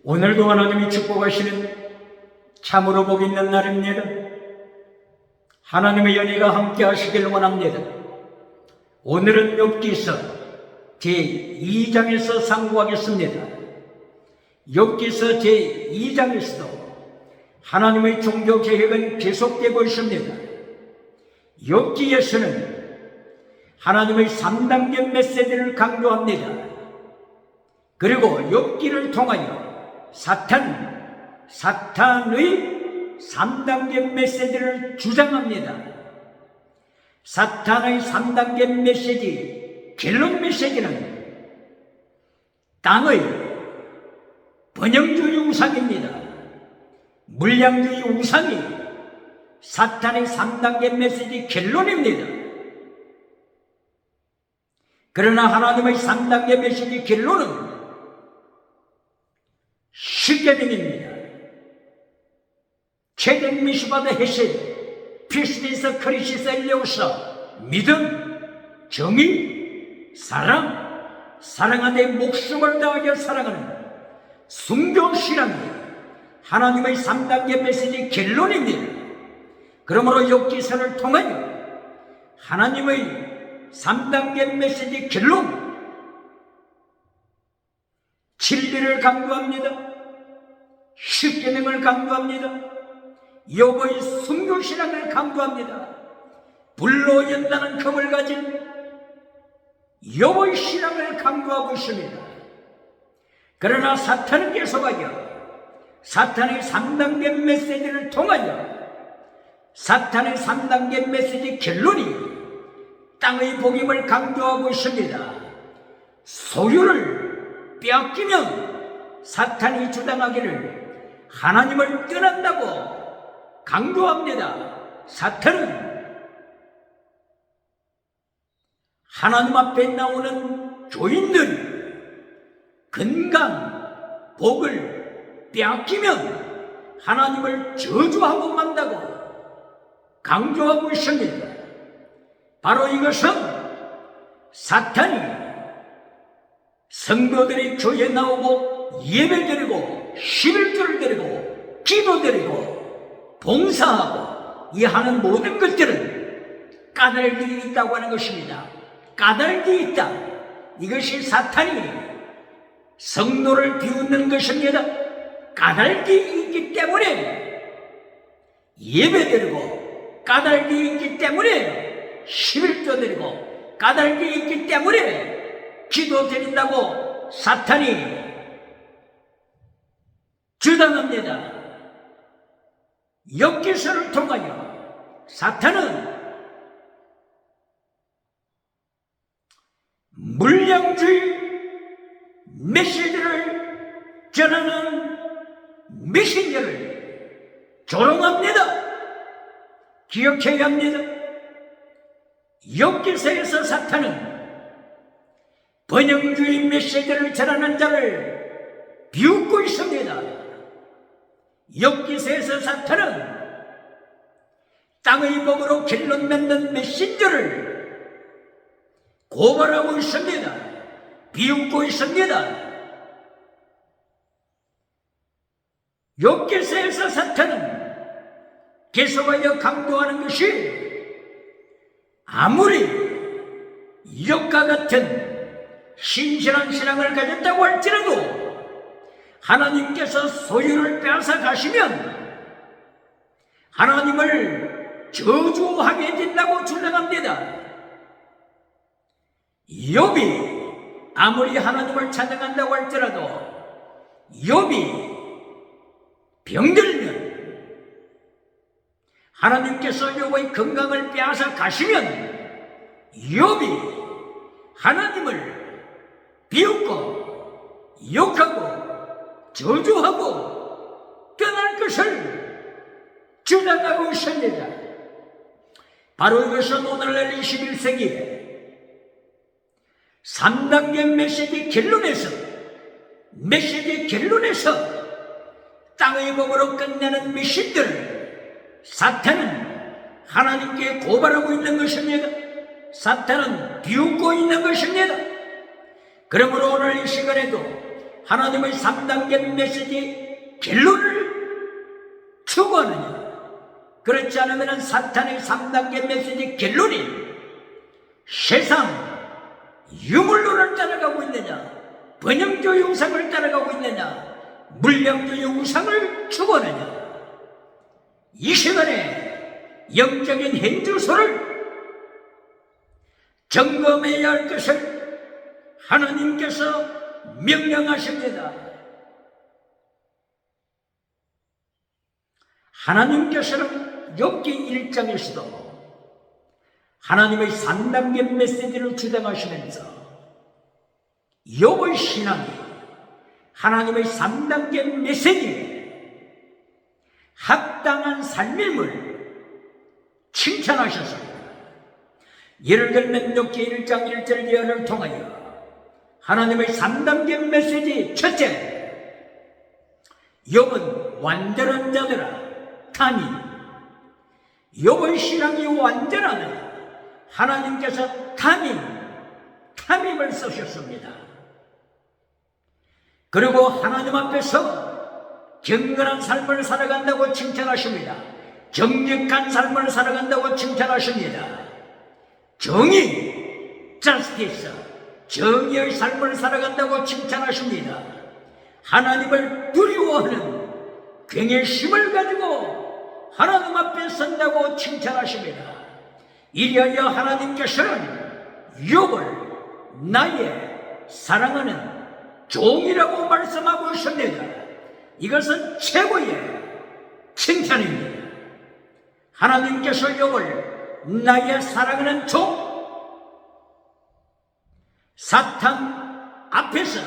오늘도 하나님이 축복하시는 참으로 복 있는 날입니다. 하나님의 연희가 함께 하시길 원합니다. 오늘은 욥기서 제2장에서 상고하겠습니다. 욥기서 제2장에서도 하나님의 종교 계획은 계속되고 있습니다. 욥기에서는 하나님의 3단계 메시지를 강조합니다. 그리고 욥기를 통하여 사탄의 3단계 메시지를 주장합니다. 사탄의 3단계 메시지, 결론 메시지는 땅의 번영주의 우상입니다. 물량주의 우상이 사탄의 3단계 메시지 결론입니다. 그러나 하나님의 3단계 메시지 결론은 십계명입니다. 체덱 미슈바드 헤셋 피스티스 크리시스 엘레오사 믿음, 정의, 사랑하되 목숨을 다하여 사랑하는 순교신앙이 하나님의 3단계 메시지 결론입니다. 그러므로 욥기서를 통하여 하나님의 3단계 메시지 결론, 진리를 강조합니다. 십계명을 강조합니다. 욥의 순교신앙을 강조합니다. 불로 연다는 금을 가진 욥의 신앙을 강조하고 있습니다. 그러나 사탄은 계속하여 사탄의 3단계 메시지를 통하여 사탄의 3단계 메시지 결론이 땅의 복임을 강조하고 있습니다. 소유를 빼앗기면 사탄이 주장하기를 하나님을 떠난다고 강조합니다. 사탄은 하나님 앞에 나오는 교인들 건강, 복을 빼앗기면 하나님을 저주하고 만다고 강조하고 있습니다. 바로 이것은 사탄이 성도들이 교회에 나오고 예배 드리고 11조를 드리고 기도 드리고 봉사하고 이 하는 모든 것들은 까닭이 있다고 하는 것입니다. 까닭이 있다. 이것이 사탄이 성도를 비웃는 것입니다. 까닭이 있기 때문에 예배 드리고 까닭이 있기 때문에 11조 드리고 까닭이 있기 때문에 기도 드린다고 사탄이 주장합니다. 욥기서를 통하여 사탄은 물량주의 메시지를 전하는 메신저를 조롱합니다. 기억해야 합니다. 욥기서에서 사탄은 번영주의 메시지를 전하는 자를 비웃고 있습니다. 욥기서에서 사탄은 땅의 복으로 결론 맺는 메신저를 고발하고 있습니다. 비웃고 있습니다. 욥기서에서 사탄은 계속하여 강조하는 것이 아무리 욥과 같은 신실한 신앙을 가졌다고 할지라도 하나님께서 소유를 빼앗아 가시면 하나님을 저주하게 된다고 주장합니다. 욥이 아무리 하나님을 찬양한다고 할지라도 욥이 병들면 하나님께서 욥의 건강을 빼앗아 가시면 욥이 하나님을 비웃고 욕하고 저주하고 떠날 것을 주장하고 있습니다. 바로 이것은 오늘날 21세기에 3단계 메시지 결론에서 땅의 복으로 끝내는 메시지들을 사탄은 하나님께 고발하고 있는 것입니다. 사탄은 비웃고 있는 것입니다. 그러므로 오늘 이 시간에도 하나님의 3단계 메시지 결론을 추구하느냐, 그렇지 않으면 사탄의 3단계 메시지 결론이 세상 유물론을 따라가고 있느냐, 번영주의 우상을 따라가고 있느냐, 물량주의 우상을 추구하느냐. 이 시간에 영적인 행주소를 점검해야 할 것을 하나님께서 명령하십니다. 하나님께서는 욥기 1장에서도 하나님의 3단계 메시지를 주장하시면서 욥의 신앙이 하나님의 3단계 메시지에 합당한 삶임을 칭찬하셨습니다. 예를 들면 욥기 1장 1절 예언을 통하여 하나님의 3단계 메시지 첫째, 욥은 완전한 자들아 탐이, 욥의 신앙이 완전하느냐, 하나님께서 탐임을 쓰셨습니다. 그리고 하나님 앞에서 경건한 삶을 살아간다고 칭찬하십니다. 정직한 삶을 살아간다고 칭찬하십니다. 정의, justice, 정의의 삶을 살아간다고 칭찬하십니다. 하나님을 두려워하는 경외심을 가지고 하나님 앞에 선다고 칭찬하십니다. 이리하여 하나님께서는 욥을 나의 사랑하는 종이라고 말씀하고 있습니다. 이것은 최고의 칭찬입니다. 하나님께서 욥을 나의 사랑하는 종, 사탄 앞에서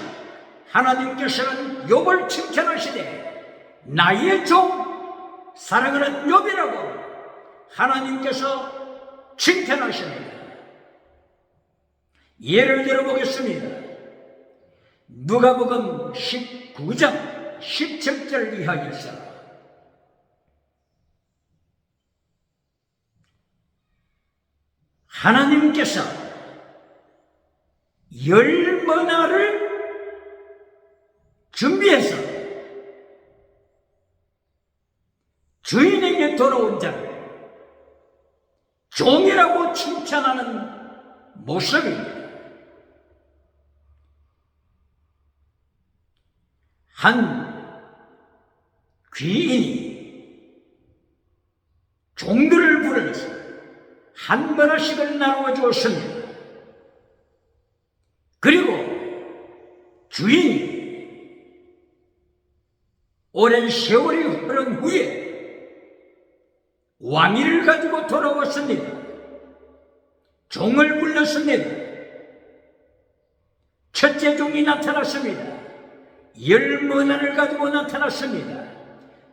하나님께서는 욥을 칭찬하시되 나의 종, 사랑하는 욥이라고 하나님께서 칭찬하십니다. 예를 들어보겠습니다. 누가복음 19장 17절 이하에서 하나님께서 열 머나를 준비해서 주인에게 돌아온 자를 종이라고 칭찬하는 모습입니다. 한 귀인이 종들을 불러서 한 머나씩을 나누어 주었습니다. 그리고 주인이 오랜 세월이 흐른 후에 왕위를 가지고 돌아왔습니다. 종을 불렀습니다. 첫째 종이 나타났습니다. 10머나를 가지고 나타났습니다.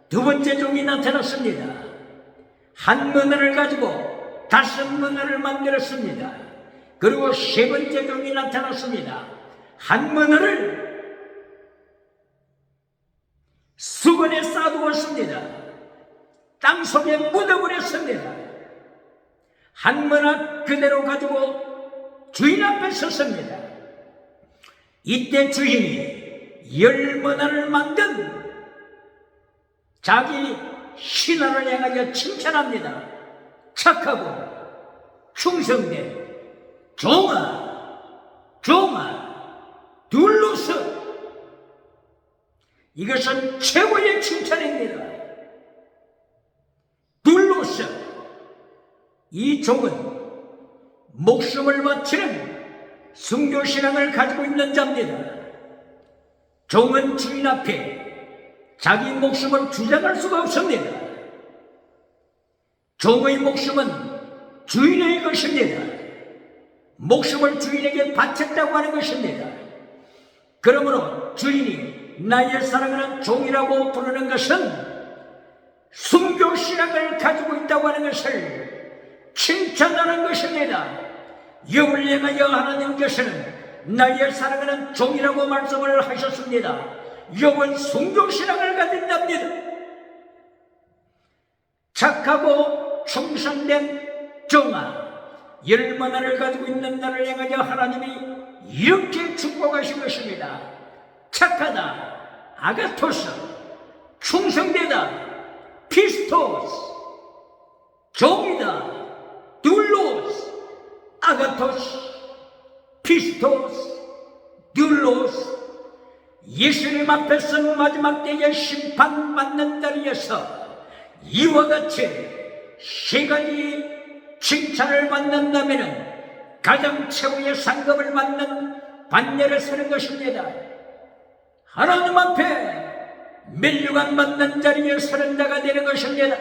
두 번째 종이 나타났습니다. 한 머나를 가지고 5머나를 만들었습니다. 그리고 세 번째 종이 나타났습니다. 한 머나를 수건에 싸두었습니다. 땅속에 묻어버렸습니다. 한 머나 그대로 가지고 주인 앞에 섰습니다. 이때 주인이 10머나를 만든 자기 신하를 향하여 칭찬합니다. 착하고 충성된 종아 둘러서. 이것은 최고의 칭찬입니다. 둘러서. 이 종은 목숨을 바치는 순교신앙을 가지고 있는 자입니다. 종은 주인 앞에 자기 목숨을 주장할 수가 없습니다. 종의 목숨은 주인의 것입니다. 목숨을 주인에게 바쳤다고 하는 것입니다. 그러므로 주인이 나의 사랑하는 종이라고 부르는 것은 순교신앙을 가지고 있다고 하는 것을 칭찬하는 것입니다. 욥을 향하여 하나님께서는 나의 사랑하는 종이라고 말씀을 하셨습니다. 욥은 순교신앙을 가진답니다. 착하고 충성된 종아, 10머나를 가지고 있는 나를 향하여 하나님이 이렇게 축복하신 것입니다. 착하다, 아가토스, 충성되다, 피스토스, 종이다, 듀로스, 아가토스, 피스토스, 듀로스. 예수님 앞에서 마지막 때에 심판받는 자리에서 이와 같이 세 가지 칭찬을 받는다면 가장 최고의 상급을 받는 반열에 서는 것입니다. 하나님 앞에 멸류관 받는 자리에 서는 자가 되는 것입니다.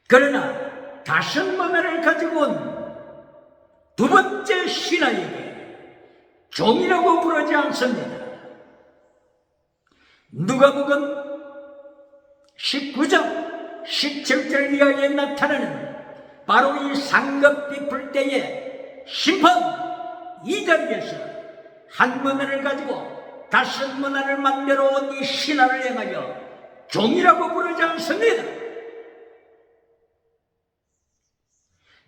그러나 다섯 문화를 가지고 온 두 번째 신하에게 종이라고 부르지 않습니다. 누가복음 19장 17절 이하에 나타나는 바로 이 상급 베풀 때의 심판, 이 자리에서 한 문화를 가지고 다섯 문화를 만들어 온 이 신하를 행하여 종이라고 부르지 않습니다.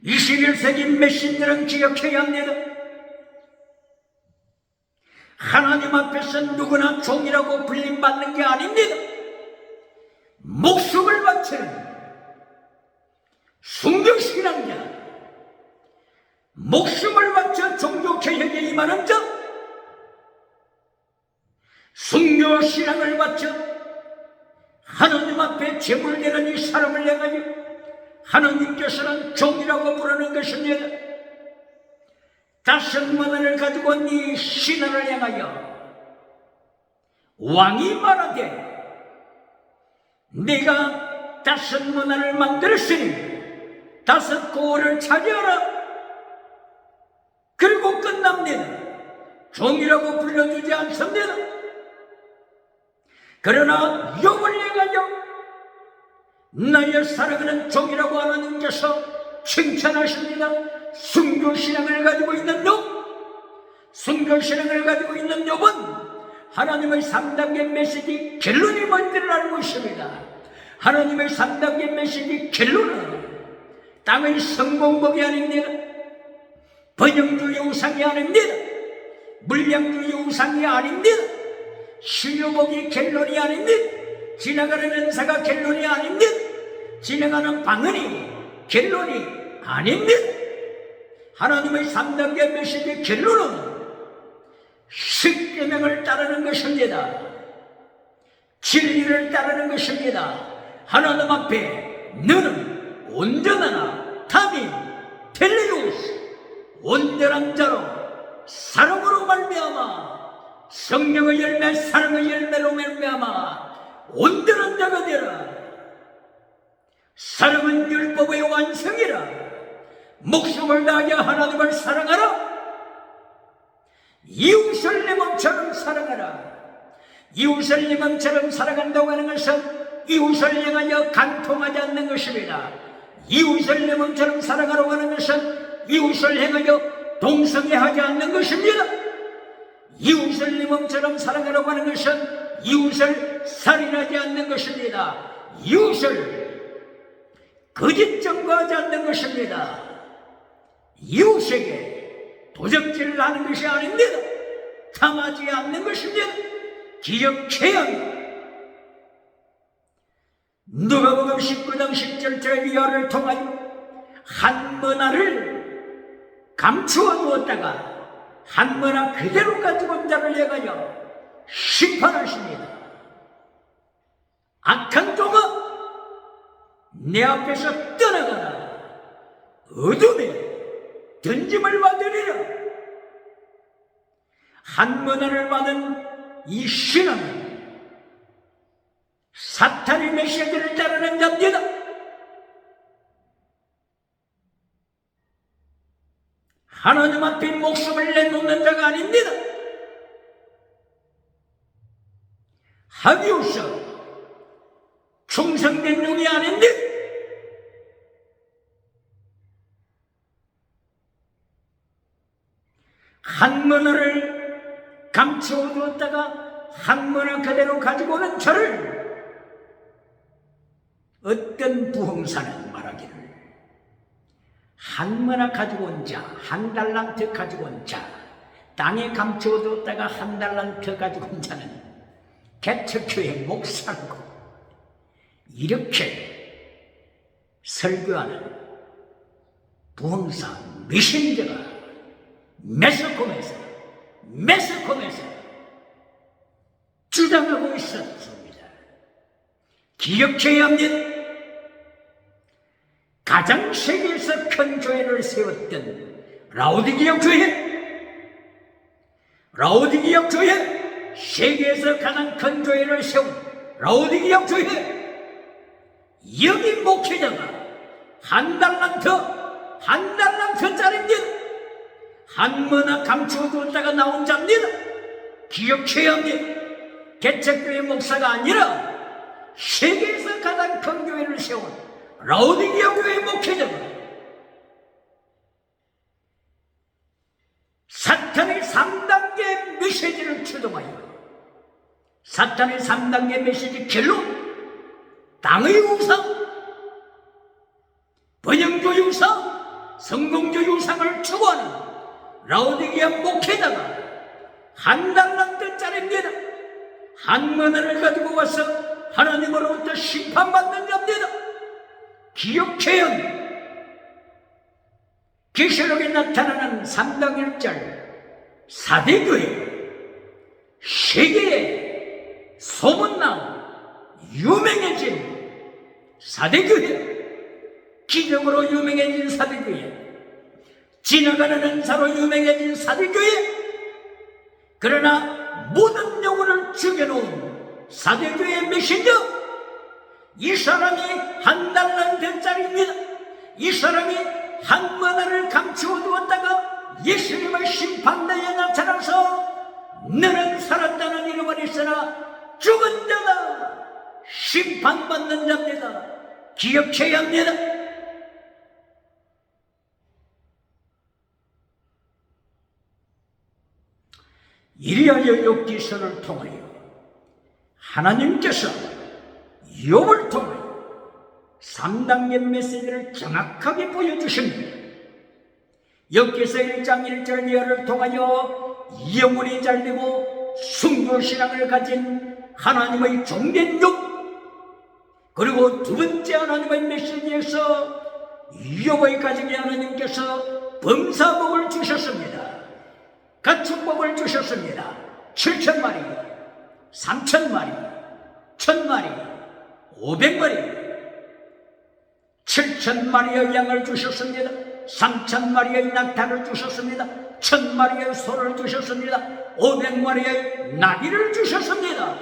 21세기 메신저는 기억해야 합니다. 하나님 앞에서 누구나 종이라고 불림받는 게 아닙니다. 목숨을 바치는 순교신앙자, 목숨을 바쳐 종교개혁에 임하는 자, 순교신앙을 바쳐 하나님 앞에 제물되는 이 사람을 향하여 하나님께서는 종이라고 부르는 것입니다. 다섯 문화를 가지고 온 이 신하를 향하여 왕이 말하되 네가 다섯 문화를 만들었으니 다섯 고을을 차지하라. 그리고 끝납니다. 종이라고 불러주지 않습니다. 그러나 욥을 향하여 나의 사랑하는 종이라고 하나님께서 칭찬하십니다. 순교신앙을 가지고 있는 욥, 순교신앙을 가지고 있는 욥은 하나님의 3단계 메시지 결론이 뭔지를 알고 있습니다. 하나님의 3단계 메시지 결론은 땅의 성공복이 아닙니다. 번영주의 우상이 아닙니다. 물량주의 우상이 아닙니다. 신유복이 결론이 아닙니다. 지나가는 은사가 결론이 아닙니다. 지나가는 방언이 결론이 아닙니다. 하나님의 3단계 메시지 결론은 십계명을 따르는 것입니다. 진리를 따르는 것입니다. 하나님 앞에 너는 온전하나 타민 텔레우스 온전한 자로 사랑으로 말미암아 성령의 열매 사랑의 열매로 말미암아 온전한 자가 되라. 사랑은 율법의 완성이라. 목숨을 다하여 하나님을 사랑하라. 이웃을 내 몸처럼 사랑하라. 이웃을 내 몸처럼 사랑한다고 하는 것은 이웃을 향하여 간통하지 않는 것입니다. 이웃을 내 몸처럼 사랑하라고 하는 것은 이웃을 향하여 동성애하지 않는 것입니다. 이웃을 내 몸처럼 사랑하라고 하는 것은 이웃을 살인하지 않는 것입니다. 이웃을 거짓 증거하지 않는 것입니다. 이웃에게 도적질을 하는 것이 아닙니다. 탐하지 않는 것입니다. 기억해야 합니다. 누가복음 19장 10절 이하를 통하여 한 문화를 감추어 두었다가 한 문화 그대로 가지고 온 자를 향하여 심판하십니다. 악한 종아 내 앞에서 떠나가라. 어둠에 던짐을 받으리라. 한 문화를 받은 이 신앙은 사탄의 메시지를 따르는 자입니다. 하나님 앞에 목숨을 내놓는 자가 아닙니다. 하기오서 충성된 용이 아닙니다. 한 문화를 감추어 두었다가 한 문화 그대로 가지고 오는 저를 어떤 부흥사는 말하기를 한 문화 가지고 온 자, 한 달란트 가지고 온 자, 땅에 감추어두었다가 한 달란트 가지고 혼자는 개척교회 목사고 이렇게 설교하는 부흥사 미신자가 매스컴에서 주장하고 있었습니다. 기억해야 합니다. 가장 세계에서 큰 교회를 세웠던 라오디게아 교회, 세계에서 가장 큰 교회를 세운 라오디게아 교회, 여기 목회자가 한 달란트짜리입니다. 한번나 감추어두었다가 나온 자입니다. 기억해야 합니다. 개척교회 목사가 아니라 세계에서 가장 큰 교회를 세운 라오디게아 교회 목회자가 사탄의 3단계 메시지를 추동하여 사탄의 3단계 메시지 결론, 땅의 우상, 번영조 우상, 성공조 우상을 추구하는 라오디게아 목회자가 한 달란트짜리입니다. 한 문화를 가지고 와서 하나님으로부터 심판받는 자입니다. 기억해야 합니다. 계시록에 나타나는 3장 1절 사대교회, 세계에 소문나온 유명해진 사대교회, 기적으로 유명해진 사대교회, 지나가는 은사로 유명해진 사대교회, 그러나 모든 영혼을 죽여놓은 사대교회 메신저, 이 사람이 한 달란트짜리입니다. 이 사람이 한 문화를 감추어두었다가 예수님의 심판대에 나타나서 너는 살았다는 이름은 있으나 죽은 자다, 심판받는 자입니다. 기억해야 합니다. 이리하여 욥기서를 통하여 하나님께서 욥을 통하여 3단계 메시지를 정확하게 보여주십니다. 욥기서 1장 1절 이하를 통하여 영혼이 잘되고 순교신앙을 가진 하나님의 종된 욥, 그리고 두 번째 하나님의 메시지에서 욥의 가정에 하나님께서 범사복을 주셨습니다. 가축복을 주셨습니다. 7,000마리, 3,000마리, 1,000마리, 500마리, 7,000마리의 양을 주셨습니다. 3,000마리의 낙타를 주셨습니다. 1,000마리의 소를 주셨습니다. 500마리의 나귀를 주셨습니다.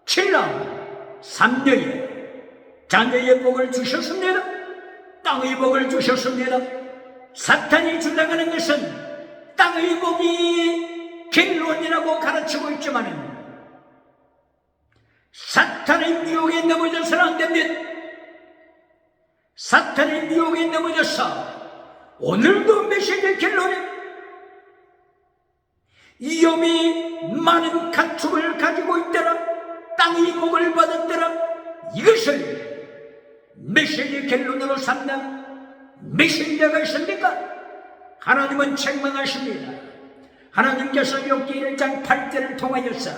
7남 3녀의 자녀의 복을 주셨습니다. 땅의 복을 주셨습니다. 사탄이 주장하는 것은 땅의 복이 갱론이라고 가르치고 있지만 사탄의 미혹에 넘어져서는 안 됩니다. 사탄의 미혹에 넘어져서 오늘도 메시지 결론에 욥이 많은 가축을 가지고 있더라, 땅의 복을 받았더라, 이것을 메시지 결론으로 삼는 메신저가 있습니까? 하나님은 책망하십니다. 하나님께서 욥기 1장 8절을 통하여서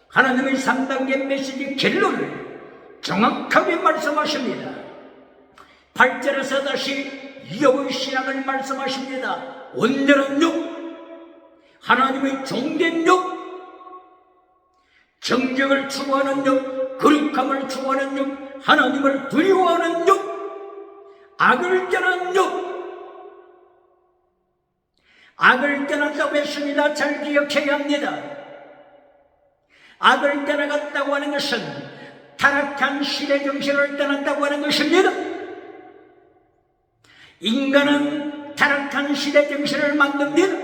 하나님의 3단계 메시지 결론을 정확하게 말씀하십니다. 8절에서 다시 욥의 신앙을 말씀하십니다. 온전한 욥, 하나님의 종된 욥, 정직을 추구하는 욥, 거룩함을 추구하는 욥, 하나님을 두려워하는 욥, 악을 떠난 욥. 악을 떠났다고 했습니다. 잘 기억해야 합니다. 악을 떠나갔다고 하는 것은 타락한 시대 정신을 떠났다고 하는 것입니다. 인간은 타락한 시대 정신을 만듭니다.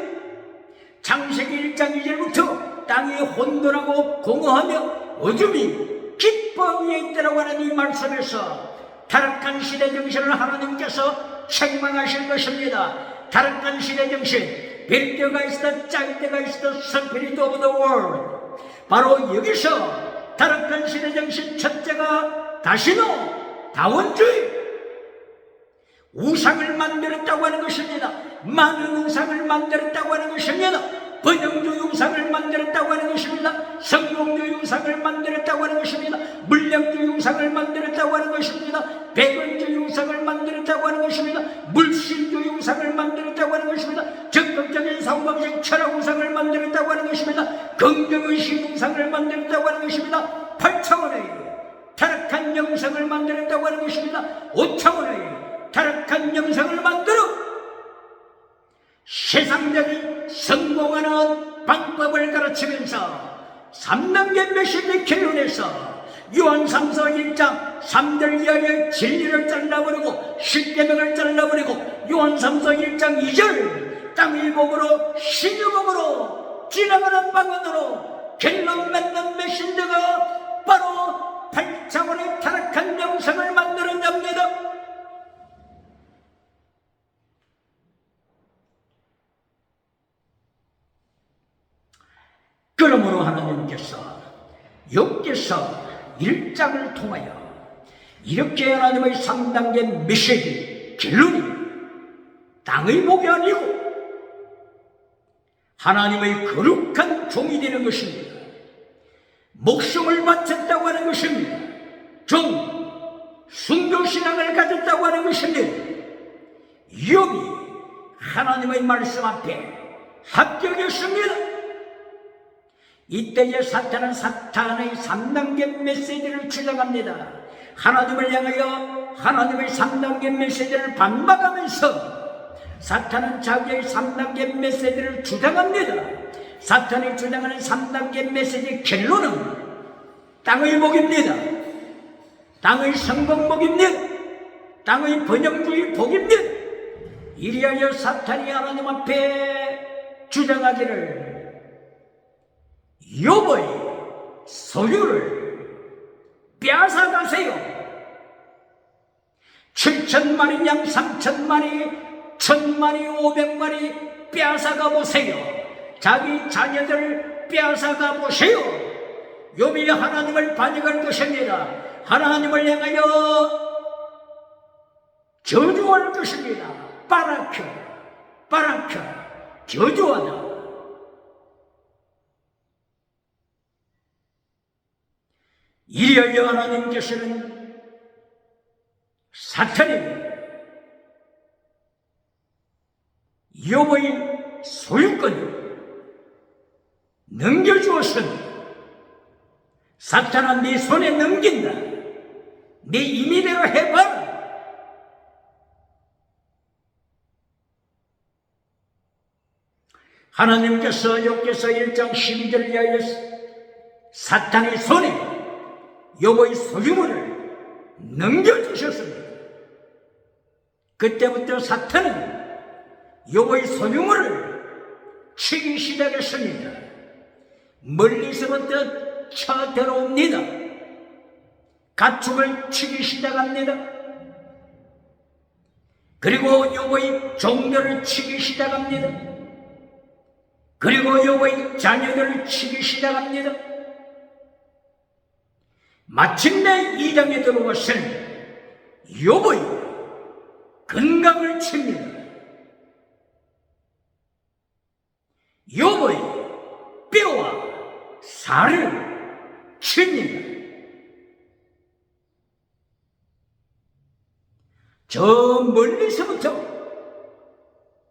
창세기 1장 2절부터 땅이 혼돈하고 공허하며 어둠이 깊어 위에 있다고 하는 이 말씀에서 타락한 시대 정신을 하나님께서 책망하실 것입니다. 타락한 시대 정신, 별 때가 있어, 짤 때가 있어, Spirit of the world. 바로 여기서 타락한 시대 정신 첫째가 다시노, 다원주의, 우상을 만들었다고 하는 것입니다. 많은 우상을 만들었다고 하는 것입니다. 번영주의 우상을 만들었다고 하는 것입니다. 성공주의 우상을 만들었다고 하는 것입니다. 물량주의 우상을 만들었다고 하는 것입니다. 백원주의 우상을 만들었다고 하는 것입니다. 물신주의 우상을 만들었다고 하는 것입니다. 적극적인 사고방식 철학 우상을 만들었다고 하는 것입니다. 긍정의식 우상을 만들었다고 하는 것입니다. 8차원의 타락한 영성을 만들었다고 하는 것입니다. 5차원의 타락한 영성을 만들어 세상적인 성공하는 방법을 가르치면서 3단계 메시지 결론에서 요한 3서 1장 3절 이하의 진리를 잘라버리고 10계명을 잘라버리고 요한 3서 1장 2절 땅의 복으로 신의 복으로 지나가는 방언으로 결론 맺는 메신저가 바로 8차원의 타락한 영성을 만드는 자입니다. 그러므로 하나님께서 욥기서 1장을 통하여 이렇게 하나님의 3단계 메시지 결론이 땅의 복이 아니고 하나님의 거룩한 종이 되는 것입니다. 목숨을 바쳤다고 하는 것입니다. 종, 순교신앙을 가졌다고 하는 것입니다. 욥이 하나님의 말씀 앞에 합격했습니다. 이때에 사탄은 사탄의 3단계 메시지를 주장합니다. 하나님을 향하여 하나님의 3단계 메시지를 반박하면서 사탄은 자기의 3단계 메시지를 주장합니다. 사탄이 주장하는 3단계 메시지 결론은 땅의 복입니다. 땅의 성공복입니다. 땅의 번영주의 복입니다. 이리하여 사탄이 하나님 앞에 주장하기를 욥의 소유를 빼앗아가세요. 7,000마리 양 3,000마리 1,000마리 500마리 빼앗아가 보세요. 자기 자녀들 빼앗아가 보세요. 욥이 하나님을 반역할 것입니다. 하나님을 향하여 저주할 것입니다. 바라크 저주하다. 이리하여 하나님께서는 사탄이 욥의 소유권을 넘겨주었으니 사탄아 네 손에 넘긴다. 네 임의대로 해봐라. 하나님께서 욥기서 1장 12절 이하에 사탄의 손에 욥의 소유물을 넘겨주셨습니다. 그때부터 사탄은 욥의 소유물을 치기 시작했습니다. 멀리서부터 쳐들어옵니다. 가축을 치기 시작합니다. 그리고 욥의 종들을 치기 시작합니다. 그리고 욥의 자녀들을 치기 시작합니다. 마침내 2장에 들어와서는 욥의 건강을 칩니다. 욥의 뼈와 살을 칩니다. 저 멀리서부터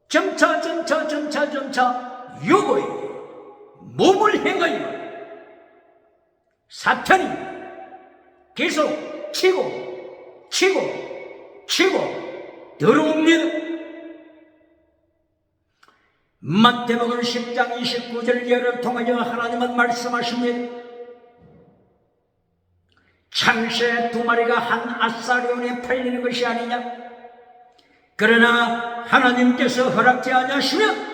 점차 욥의 몸을 향하여 사탄이 계속 치고 들어옵니다. 마태복음 10장 29절 이하를 통하여 하나님은 말씀하십니다. 참새 2마리가 한 아사리온에 팔리는 것이 아니냐? 그러나 하나님께서 허락지 아니하시면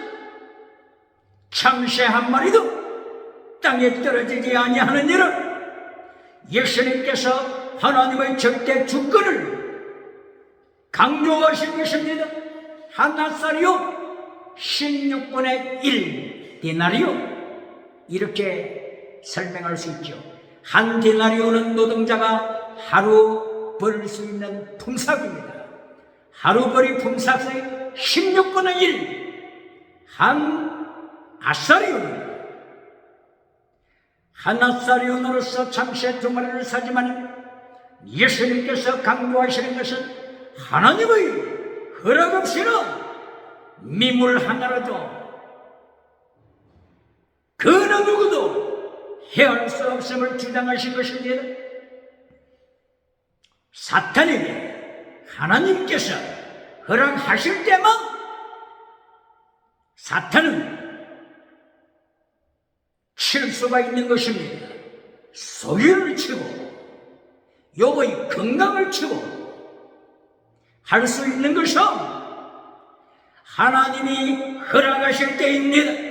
참새 1마리도 땅에 떨어지지 아니하는 일을 예수님께서 하나님의 절대 주권을 강조하신 것입니다. 한 아사리온 16분의 1 디나리오 이렇게 설명할 수 있죠. 한 디나리오는 노동자가 하루 벌 수 있는 품삯입니다. 하루벌이 품삯의 16분의 1, 한 아사리온입니다. 한 아사리온으로서 참새 2마리를 사지만 예수님께서 강조하시는 것은 하나님의 허락 없이는 미물 하나라도 그 어느 누구도 해할 수 없음을 주장하신 것입니다. 사탄에게 하나님께서 허락하실 때만 사탄은 칠 수가 있는 것입니다. 소유를 치고 욥의 건강을 치고 할 수 있는 것은 하나님이 허락하실 때입니다.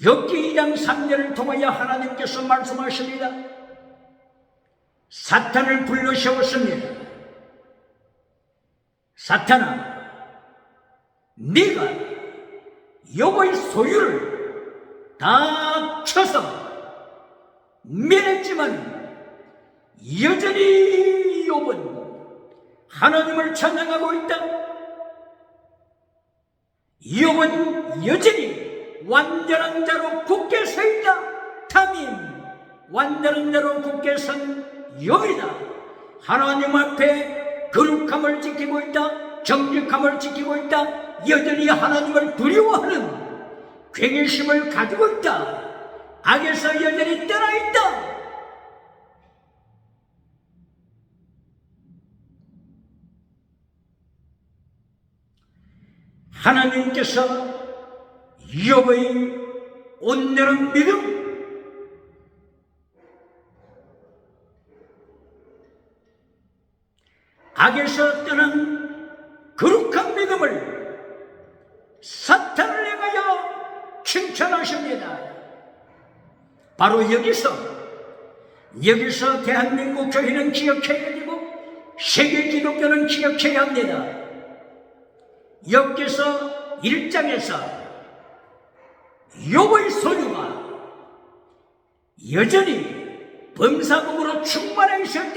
욥기 2장 3절을 통하여 하나님께서 말씀하십니다. 사탄을 불러 세웠습니다. 사탄아, 네가 욥의 소유를 다 쳐서 멸했지만 여전히 욥은 하나님을 찬양하고 있다. 욥은 여전히 완전한 자로 굳게 서 있다. 타민, 완전한 자로 굳게 선 욥이다. 하나님 앞에 거룩함을 지키고 있다. 정직함을 지키고 있다. 여전히 하나님을 두려워하는 경외심을 가지고 있다. 악에서 여전히 떠나 있다. 하나님께서 욥의 온전한 믿음, 악에서 떠난 거룩한 믿음을 사탄을 향하여 칭찬하십니다. 바로 여기서 대한민국 교회는 기억해야 되고 세계 기독교는 기억해야 합니다. 욥기서 1장에서 욥의 소유가 여전히 범사복으로 충만해 있을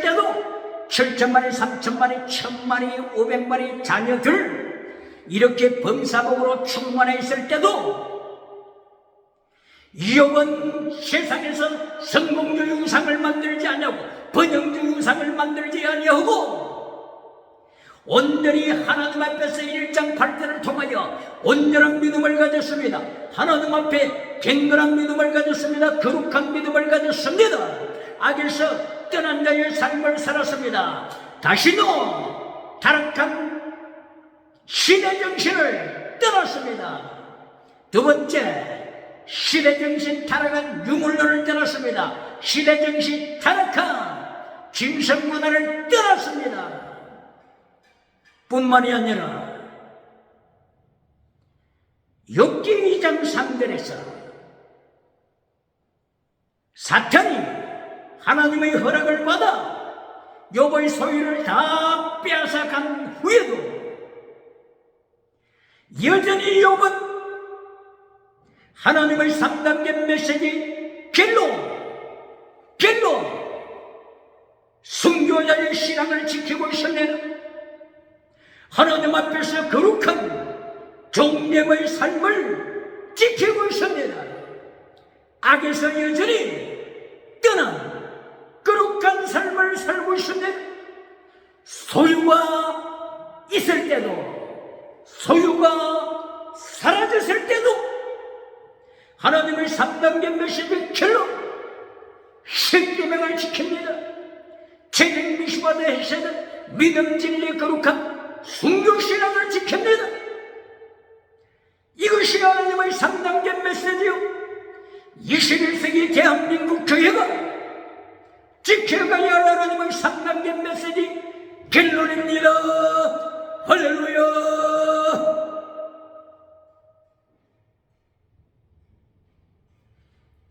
때도 7천마리, 3천마리, 1000마리, 500마리 자녀들 이렇게 범사복으로 충만해 있을 때도 욥은 세상에서 성공주의 우상을 만들지 아니하고 번영주의 우상을 만들지 아니하고 온전히 하나님 앞에서 1장 8절을 통하여 온전한 믿음을 가졌습니다. 하나님 앞에 갱건한 믿음을 가졌습니다. 거룩한 믿음을 가졌습니다. 악에서 떠난 자의 삶을 살았습니다. 다시도 타락한 신의 정신을 떠났습니다. 두 번째, 신의 정신 타락한 유물론을 떠났습니다. 신의 정신 타락한 짐승문화를 떠났습니다. 뿐만이 아니라 욥기 2장 3절에서 사탄이 하나님의 허락을 받아 욥의 소유를 다 빼앗아간 후에도 여전히 욥은 하나님의 3단계 메시지 겔로 순교자의 신앙을 지키고 있습니다. 하나님 앞에서 거룩한 종lem의 삶을 지키고 있습니다. 악에서 여전히 떠난 거룩한 삶을 살고 있습니다. 소유가 있을 때도 소유가 사라졌을 때도 하나님의 3단계 메시지 켈로 십계명을 지킵니다. 재정 미시바드 해세는 믿음 진리 거룩한 순교신앙을 지킵니다. 이것이 하나님의 3단계 메시지요. 21세기 대한민국 교회가 지켜가야 할 하나님의 3단계 메시지 갤로리입니다. 할렐루야.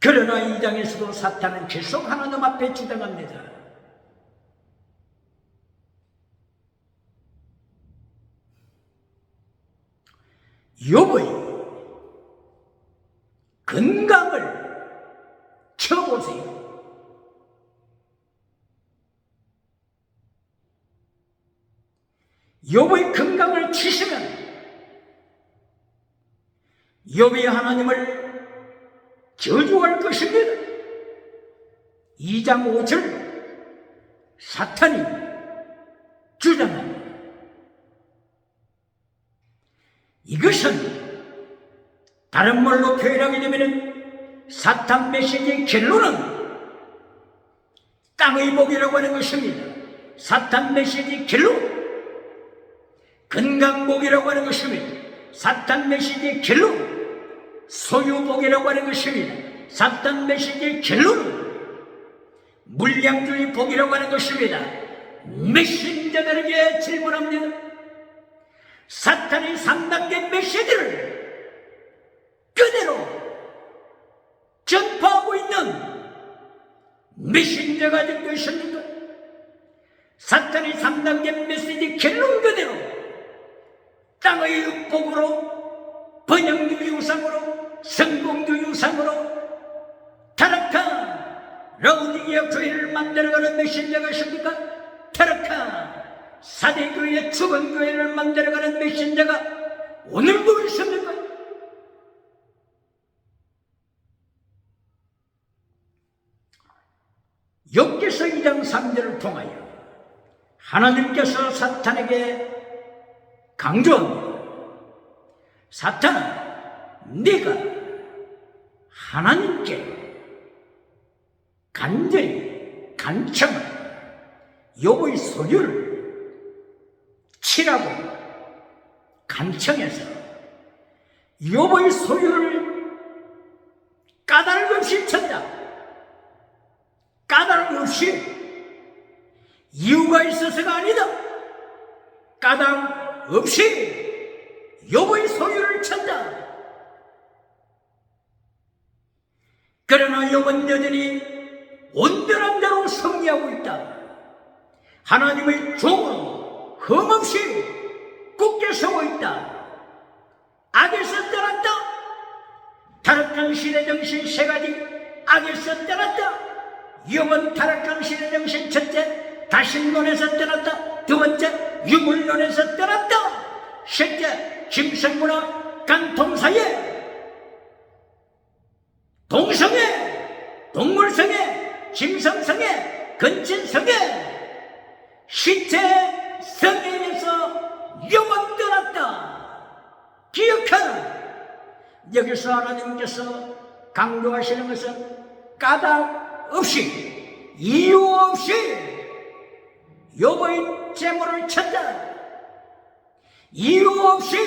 그러나 이 장에서도 사탄은 계속 하나님 앞에 주장합니다. 욥의 건강을 쳐보세요. 욥의 건강을 치시면 욥이 하나님을 저주할 것입니다. 2장 5절 사탄이 주장합니다. 이것은 다른 말로 표현하게 되면 사탄 메시지의 결론은 땅의 복이라고 하는 것입니다. 사탄 메시지의 결론 건강복이라고 하는 것입니다. 사탄 메시지의 결론 소유복이라고 하는 것입니다. 사탄 메시지의 결론은 물량주의 복이라고 하는 것입니다. 메신저들에게 질문합니다. 사탄이 3단계 메시지를 그대로 전파하고 있는 메신저가 되고 있습니까? 사탄이 3단계 메시지 결론 그대로 땅의 육복으로 번영주의 우상으로 성공주의 우상으로 타락한 라우디게아 교회를 만들어가는 메신저가 있습니까? 타락한 사대교회의 죽은 교회를 만들어가는 메신저가 오늘도 있습니까? 욥기서 2장 3절을 통하여 하나님께서 사탄에게 강조합니다. 사탄아, 네가 하나님께 간절히 간청을 욥의 소유를 치라고 간청해서 욥의 소유를 까닭 없이 쳤다. 까닭 없이 이유가 있어서가 아니다. 까닭 없이 욥의 소유를 쳤다. 그러나 욥은 여전히 온전한 자로 승리하고 있다. 하나님의 종으로 흠없이 굳게 서고 있다. 악에서 떠났다. 타락한 신의 정신 세 가지 악에서 떠났다. 욥은 타락한 신의 정신 첫째 다신론에서 떠났다. 두 번째 유물론에서 떠났다. 셋째 짐승문화 간통사에 동성애 동물성애 짐승성애 근친성애 시체 성애에서 욥은 떠났다. 기억하라. 여기서 하나님께서 강조하시는 것은 까닭 없이 이유 없이 욥의 재물을 쳤다. 이유 없이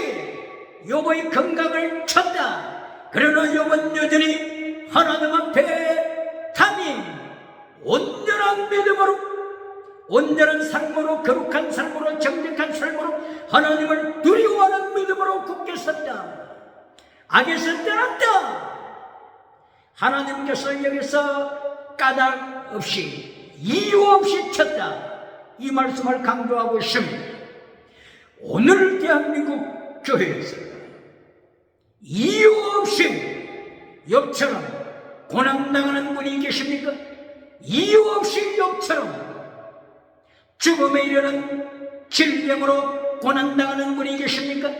욥의 건강을 쳤다. 그러나 욥은 여전히 하나님 앞에 담임 온전한 믿음으로 온전한 삶으로 거룩한 삶으로 정직한 삶으로 하나님을 두려워하는 믿음으로 굳게 섰다. 악에서 떠났다. 하나님께서 여기서 까닭 없이 이유 없이 쳤다. 이 말씀을 강조하고 있습니다. 오늘 대한민국 교회에서 이유 없이 욥처럼 고난당하는 분이 계십니까? 이유 없이 욥처럼 죽음에 이르는 질병으로 고난당하는 분이 계십니까?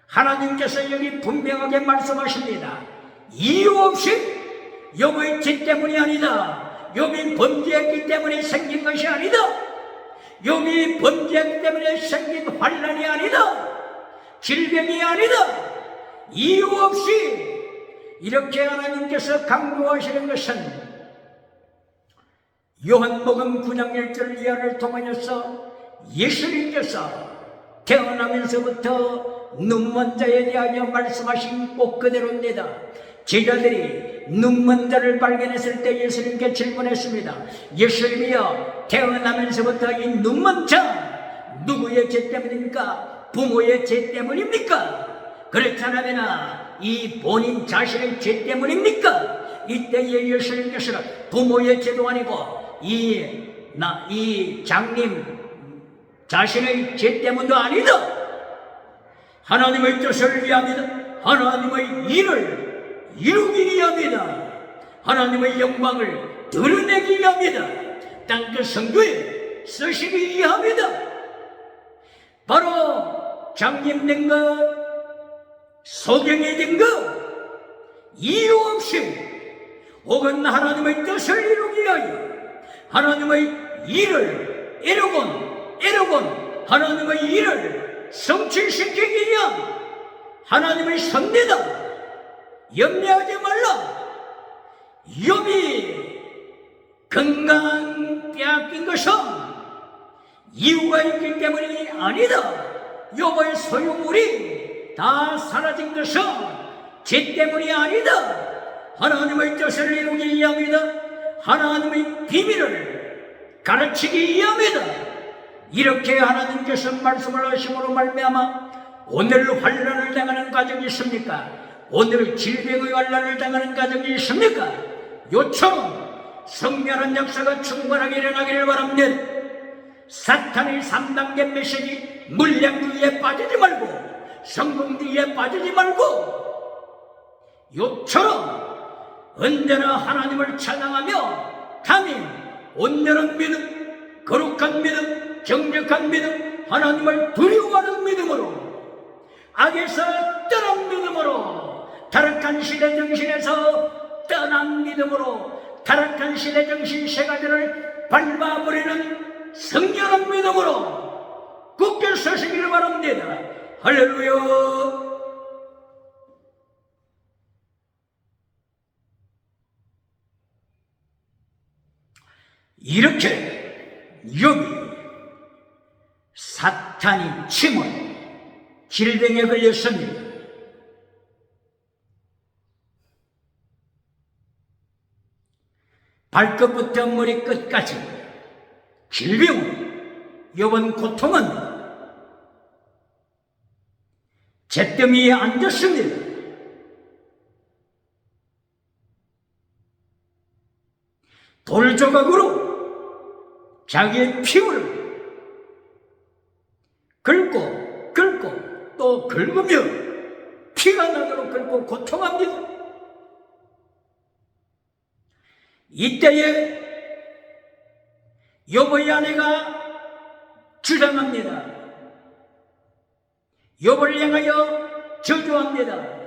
하나님께서 여기 분명하게 말씀하십니다. 이유 없이 욥의 죄 때문이 아니다. 욥이 범죄했기 때문에 생긴 것이 아니다. 욥이 범죄했기 때문에 생긴 환난이 아니다. 질병이 아니다. 이유 없이 이렇게 하나님께서 강조하시는 것은 요한복음 9장 1절 이하를 통하여서 예수님께서 태어나면서부터 눈먼 자에 대하여 말씀하신 꼭 그대로입니다. 제자들이 눈먼 자를 발견했을 때 예수님께 질문했습니다. 예수님이여, 태어나면서부터 이 눈먼 자 누구의 죄 때문입니까? 부모의 죄 때문입니까? 그렇지 않으면 이 본인 자신의 죄 때문입니까? 이때에 예수님께서는 부모의 죄도 아니고 이 장님 자신의 죄 때문도 아니다. 하나님의 뜻을 위함이다. 하나님의 일을 이루기 위함이다. 하나님의 영광을 드러내기 위함이다. 땅끝 성교에 쓰시기 위함이다. 바로 장님된 것, 소경이 된 것, 이유 없이 혹은 하나님의 뜻을 이루기 위하여 하나님의 일을 이루곤 하나님의 일을 성취시키기 위한 하나님의 섭리다. 염려하지 말라. 욥이 건강 빼앗긴 것은 이유가 있기 때문이 아니다. 욥의 소유물이 다 사라진 것은 죄 때문이 아니다. 하나님의 뜻을 이루기 위함이다. 하나님의 비밀을 가르치기 위함이다. 이렇게 하나님께서 말씀을 하심으로 말미암아 오늘 환난을 당하는 가정이 있습니까? 오늘 질병의 환난을 당하는 가정이 있습니까? 요처럼 성결한 역사가 충만하게 일어나기를 바랍니다. 사탄의 3단계 메시지, 물량주의에 빠지지 말고 성공주의에 빠지지 말고 요처럼 언제나 하나님을 찬양하며 담임, 온전한 믿음, 거룩한 믿음, 정직한 믿음, 하나님을 두려워하는 믿음으로 악에서 떠난 믿음으로 타락한 시대 정신에서 떠난 믿음으로 타락한 시대 정신 세 가지를 밟아버리는 성결한 믿음으로 굳게 서시기를 바랍니다. 할렐루야. 이렇게 욥이 사탄이 침을 질병에 걸렸습니다. 발끝부터 머리끝까지 질병은 욥은 고통은 잿더미에 앉았습니다. 돌조각으로 자기의 피부를 긁고 또 긁으며 피가 나도록 긁고 고통합니다. 이때에 욥의 아내가 주장합니다. 욥을 향하여 저주합니다.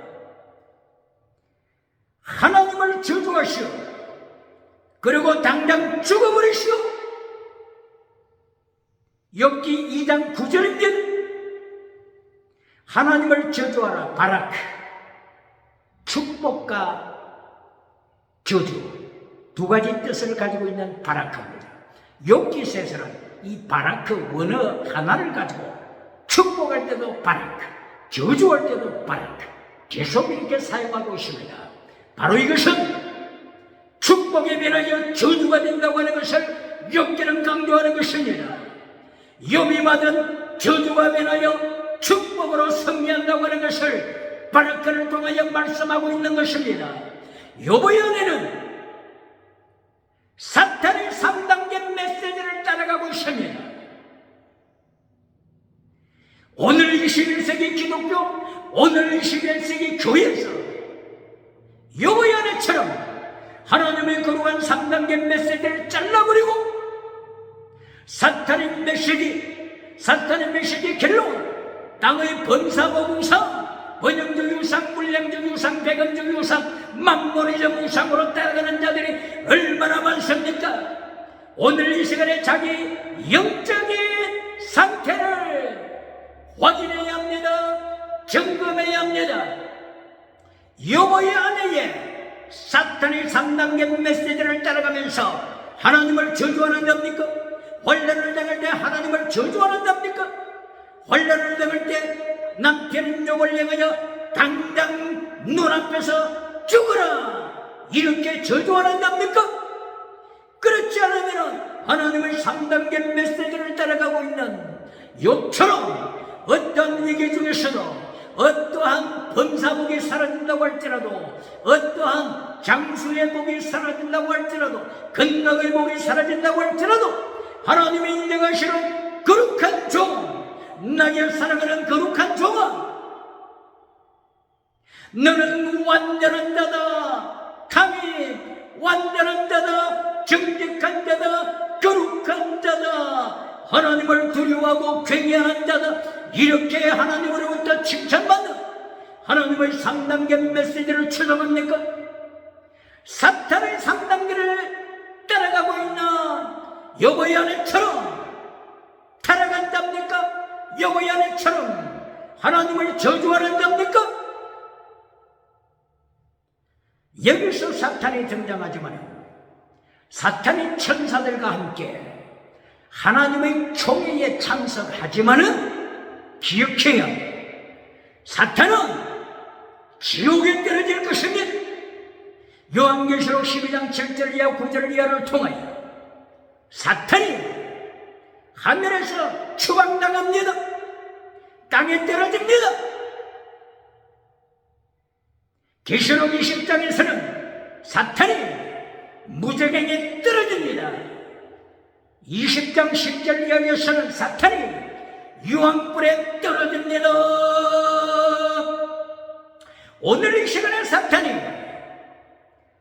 하나님을 저주하시오. 그리고 당장 죽어버리시오. 욥기 2장 9절입니다. 하나님을 저주하라. 바라크. 축복과 저주 두 가지 뜻을 가지고 있는 바라크입니다. 욥기서에서는 이 바라크 원어 하나를 가지고 축복할 때도 바라크, 저주할 때도 바라크 계속 이렇게 사용하고 있습니다. 바로 이것은 축복에 변하여 저주가 된다고 하는 것을 욥기는 강조하는 것입니다. 욥이 받은 저주가 변하여 축복으로 승리한다고 하는 것을 바라크를 통하여 말씀하고 있는 것입니다. 욥의 은혜는 사탄의 3단계 메시지를 따라가고 있습니다. 오늘 21세기 기독교, 오늘 21세기 교회에서 욥의 은혜처럼 하나님의 거룩한 3단계 메시지를 잘라버리고 사탄의 메시지 결론 땅의 범사고궁상, 번영적 유상, 물량적 유상, 백원적 유상, 만몬의적 유상으로 따라가는 자들이 얼마나 많습니까? 오늘 이 시간에 자기 영적인 상태를 확인해야 합니다. 점검해야 합니다. 욥의 아내의 사탄의 3단계 메시지를 따라가면서 하나님을 저주하는 자입니까? 환난을 당할 때 하나님을 저주하는 자입니까? 환난을 당할 때 남편 욥을 향하여 당장 눈앞에서 죽어라 이렇게 저주하는 자입니까? 그렇지 않으면 하나님의 3단계 메시지를 따라가고 있는 욥처럼 어떤 위기 중에서도 어떠한 범사복이 사라진다고 할지라도 어떠한 장수의 복이 사라진다고 할지라도 건강의 복이 사라진다고 할지라도 하나님이 인정하시는 거룩한 종 나의 사랑하는 거룩한 종아 너는 완전한 자다. 감히 완전한 자다. 정직한 자다. 거룩한 자다. 하나님을 두려워하고 경외하는 자다. 이렇게 하나님으로부터 칭찬받는 하나님의 3단계 메시지를 추정합니까? 사탄의 3단계를 따라가고 있는 여보야네처럼 타락한답니까? 여보야네처럼 하나님을 저주하는답니까? 여기서 사탄이 등장하지만 사탄이 천사들과 함께 하나님의 총회에 참석하지만은 기억해야 합니다. 사탄은 지옥에 떨어질 것입니다. 요한계시록 12장 7절 이하 9절 이하를 통하여 사탄이 하늘에서 추방당합니다. 땅에 떨어집니다. 계시록 20장에서는 사탄이 무저갱에 떨어집니다. 20장 10절 이하에서는 사탄이 유황불에 떨어집니다. 오늘 이 시간에 사탄이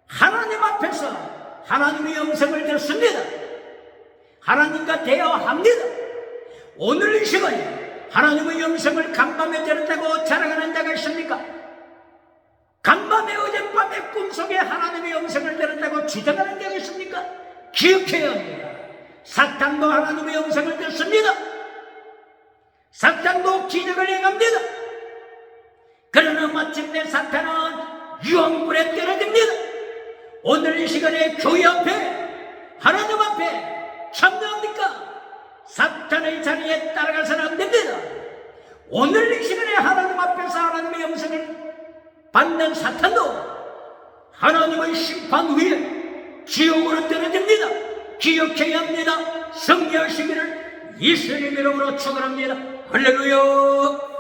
하나님 앞에서 하나님의 음성을 듣습니다. 하나님과 대화합니다. 오늘 이 시간에 하나님의 음성을 간밤에 들었다고 자랑하는 자가 있습니까? 간밤에 어젯밤에 꿈속에 하나님의 음성을 들었다고 주장하는 자가 있습니까? 기억해야 합니다. 사탄도 하나님의 음성을 듣습니다. 사탄도 기적을 행합니다. 그러나 마침내 사탄은 유황불에 떨어집니다. 오늘 이 시간에 교회 앞에 하나님 앞에 참여합니까? 사탄의 자리에 따라가서는 안 됩니다. 오늘 이 시간에 하나님 앞에서 하나님의 음성을 받는 사탄도 하나님의 심판 후에 지옥으로 떨어집니다. 기억해야 합니다. 승리하시기를 예수님 이름으로 축원합니다. 할렐루야.